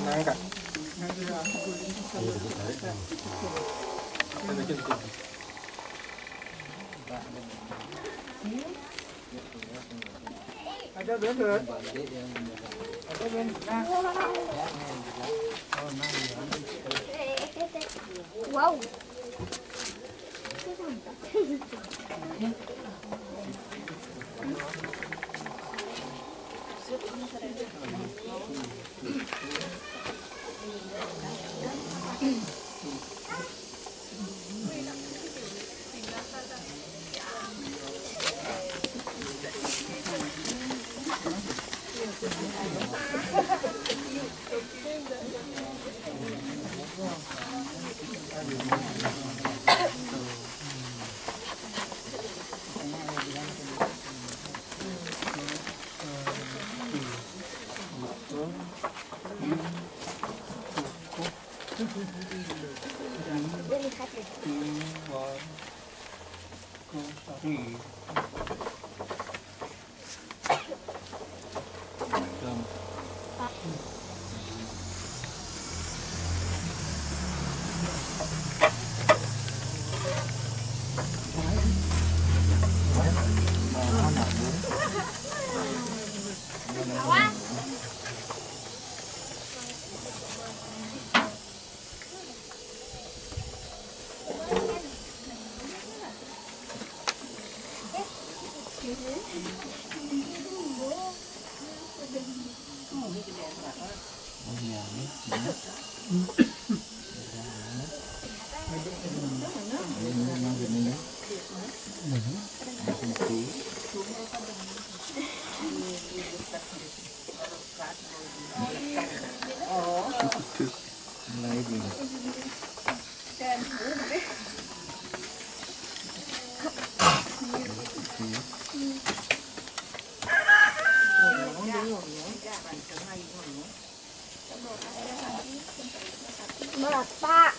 Nangka. Ada bener. Ada bener. Wow. Bapak.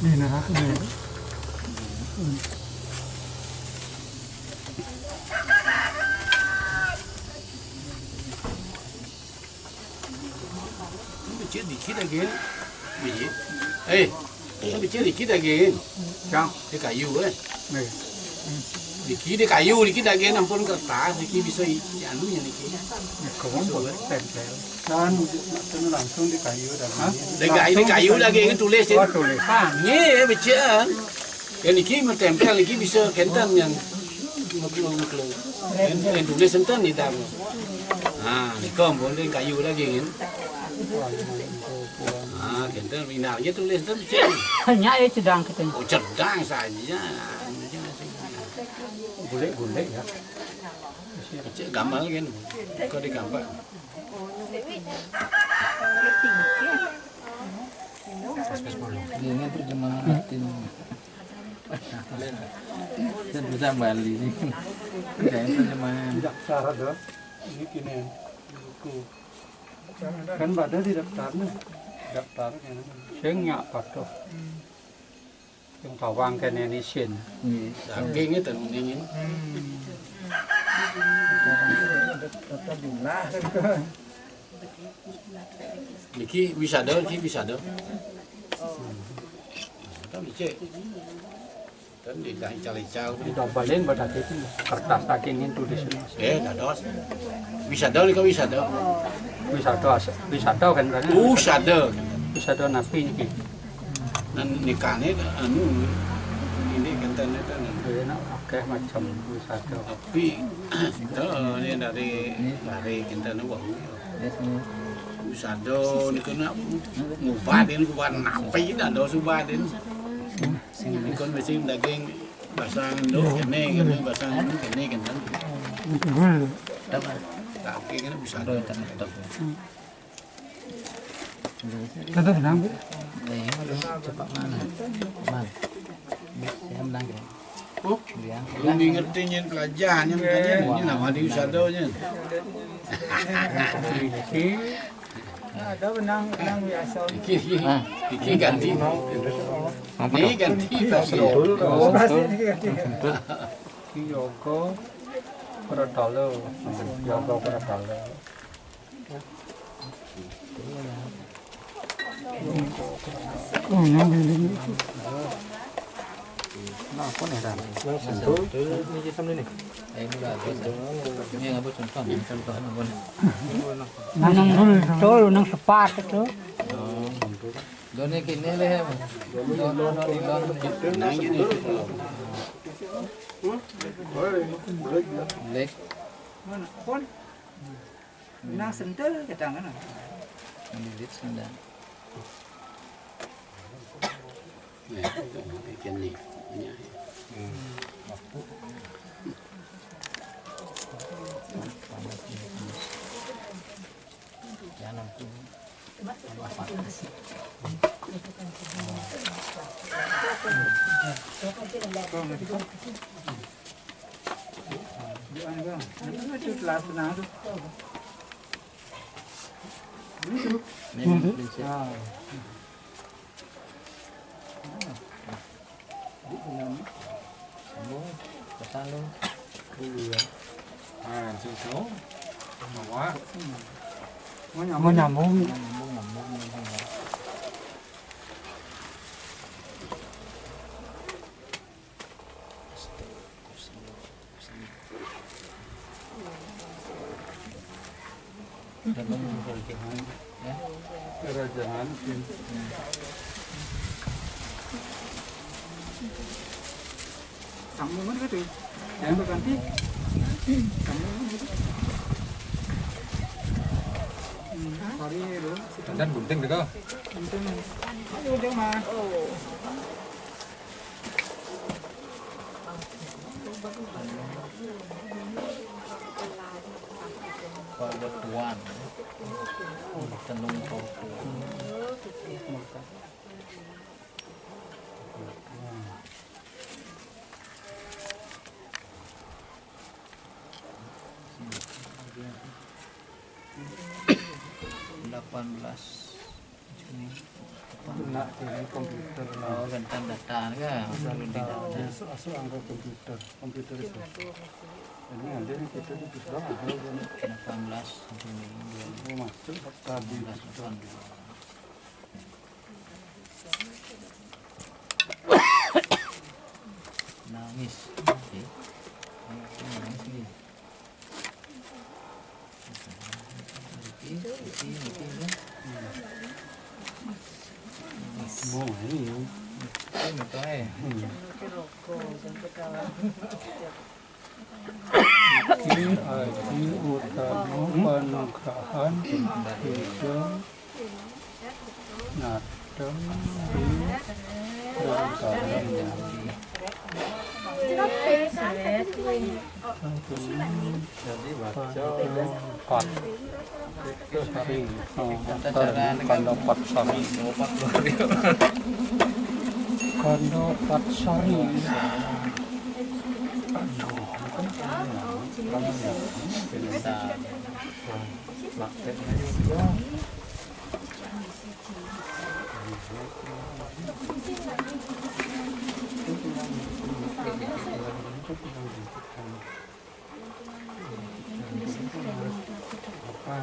Đây là hát này. Chết thì chết again. Bị gì? Ê, nó bị chết thì chết again. Sao? Cái cà yêu ấy. Này. Di kiri kayu, di kiri again ampun kertas, di kiri bisa anu ya di kiri. Không boleh tempel. Dan itu langsung di kayu dalamnya. Di kayu lagi kan tulis Oh, tulisan. Iya, baca. Yang ini mah tempel, ini bisa kentan yang muklu. Yang tulis enten ni tahu. Nah, ni kom boleh kayu lagi kan. Ah, kentan minarnya tulis enten baca. Hanya cedang kita. Oh, cedang saja. Golek-golek ya. Cek gambar kan. Kau di gambar. Ini terjemahan Latin. Dan bisa Bali ini. Kayak terjemahan. Tidak syarat dah. Ini kini buku. Kan pada di daftarnya. Daftarnya. Saya nggak patuh. Yang pawang kan Indonesian. Daging itu mendingin. Niki wisada, niki wisada. Tapi cek. Dan di lica-lica. Diobalin pada itu kertas daging itu di sini. Dados. Wisada ni kau wisada. Wisata kan kan. Usada. Wisata napi ini. Dan nikahnya anu ini kentan itu. Enak oke macam wisata. Tapi ini dari kentan itu. Wisada ni kena ngubatin kuban napi dah do subatin. Ini kan mesti daging basang do kene bahasa anu kene kentan. Kaki kan bisa. Rồi tận tập. Tentu senang. Đấy, cepat mana? Man. Saya menang ya. Oh, Dia. ini ngertinya pelajarannya makanya ini nama di usadanya. Ada benang biasa. Iki ganti. Ini ganti pasti. Pasti ini ganti. Yoga Pratala. Yoga Pratala. Oh, yang ini. Nah, apa nih dah? Ini udah biasa. Ini nggak boleh contoh nggak Nang nang sepat itu. Doni kini leh. Lek. Mana pun. Nang sentul kita kan. Ini lihat sendal. Nih, ikan nih. Jangan tuh. Itu kelas benang tu. Ini prinsip. Semua pesan lu. Contoh. Bawa. Mau nyambung. Ya. Kerajaan. Sambungan gitu. Yang berganti. Sambungan gitu. Hari itu. Dan gunting juga. Ayo dia mah. Pada tuan. Tenung kau. Juni. Nak dengan komputer. Oh, tentang data kan? Selalu di data. Asal angka komputer itu. Ini ada yang kita di bisa. 18 Juni Masuk tadi. 2018. Nangis. Oke. Nangis nih. Mau ini. Ini tuh Ini utama penugahan hidung nadem jadi baca empat sari kandopat sari kandopat sari apa